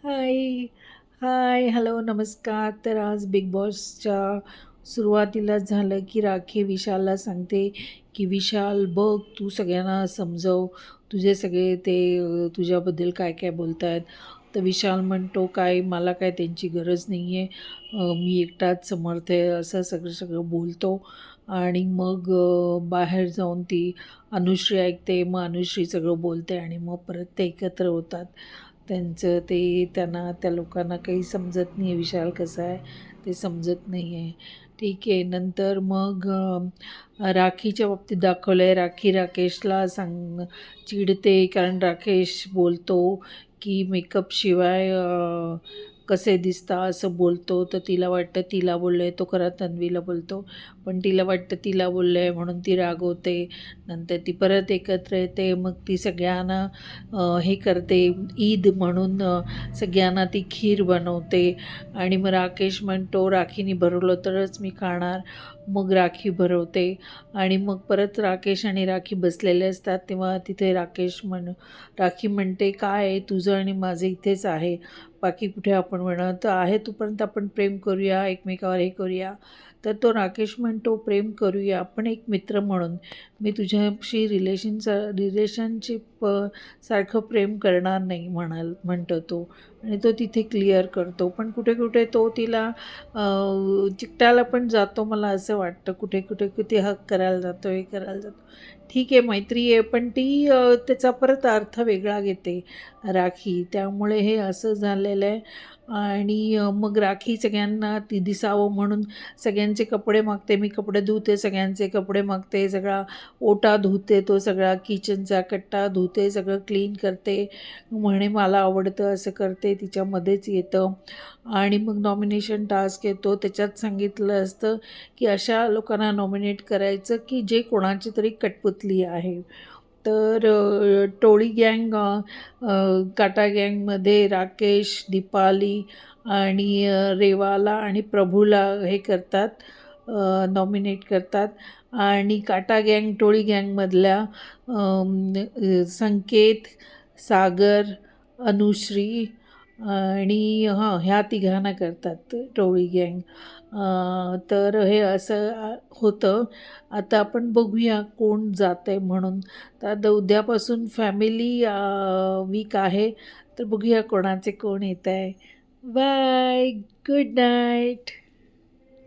हाय, हाय, hello, नमस्कार. तर आज बिग बॉसच्या सुरुवातीलाच झालं, की राखी विशालला सांगते, की "विशाल बघ, तू सगळ्यांना समजव. तुझे सगळे ते तुझ्याबद्दल काय-काय बोलतायत." तर विशाल म्हणतो, "काय मला काय त्यांची गरज नाही आहे. मी एकटाच समर्थ आहे." असं सगळं-सगळं बोलतो आणि मग बाहेर जाऊन ती अनुश्री ऐकते. मग अनुश्री सगळं बोलते आणि मग परत ते एकत्र होतात. त्यांचं ते त्यांना त्या लोकांना काही समजत नाही आहे, विशाल कसा आहे ते समजत नाही आहे. ठीक आहे. नंतर मग राखीच्या बाबतीत दाखवलं आहे. राखी राकेशला चिडते कारण राकेश बोलतो, की मेकअपशिवाय कसे दिसता असं बोलतो. तर तिला वाटतं तिला बोललं आहे, तो खरा तन्वीला बोलतो. पण तिला वाटतं तिला बोललं आहे म्हणून ती रागवते. नंतर ती परत एकत्र येते. मग ती सगळ्यांना हे करते ईद म्हणून सगळ्यांना ती खीर बनवते आणि मग राकेश म्हणतो राखीने भरवलं तरच मी खाणार. मग राखी भरवते आणि मग परत राकेश आणि राखी बसलेले असतात तेव्हा तिथे राखी म्हणते काय आहे तुझं आणि माझं इथेच आहे, बाकी कुठे आपण म्हणत आहे तोपर्यंत आपण प्रेम करूया एकमेकावर हे करूया. तर तो राकेश म्हणतो प्रेम करूया आपण एक मित्र म्हणून, मी तुझ्याशी रिलेशनशिप सारखं प्रेम करणार नाही म्हणतो तो आणि तो तिथे क्लिअर करतो. पण कुठे-कुठे तो तिला चिकटायला पण जातो मला असं वाटतं. कुठे-कुठे किती हक करायला जातो, हे करायला जातो. ठीक आहे मैत्री आहे, पण ती त्याचा परत अर्थ वेगळा घेते राखी. त्यामुळे हे असं झालेलं आहे आणि मग राखी सगळ्यांना ती दिसावं म्हणून सगळ्यांचे कपडे मागते. मी कपडे धुते, सगळ्यांचे कपडे मागते, सगळा ओटा धुते, तो सगळा किचनचा कट्टा धुते, सगळं क्लीन करते. म्हणे मला आवडतं असं करते, तिच्यामध्येच येतं आणि मग नॉमिनेशन टास्क येतो. त्याच्यात सांगितलं असतं, की अशा लोकांना नॉमिनेट करायचं, की जे कोणाची तरी कठपुतली आहे. तर टोळी गँग काटा गँगमध्ये राकेश, दीपाली आणि रेवाला आणि प्रभूला हे करतात नॉमिनेट करतात आणि काटा गँग, टोळी गँगमधल्या संकेत, सागर, अनुश्री आणि ह्या तिघांना करतात टोळी गँग. तर हे असं होतं. आता आपण बघूया कोण जातं आहे म्हणून. तर आता उद्यापासून फॅमिली वीक आहे. तर बघूया कोणाचे कोण येत आहे. बाय. Good night.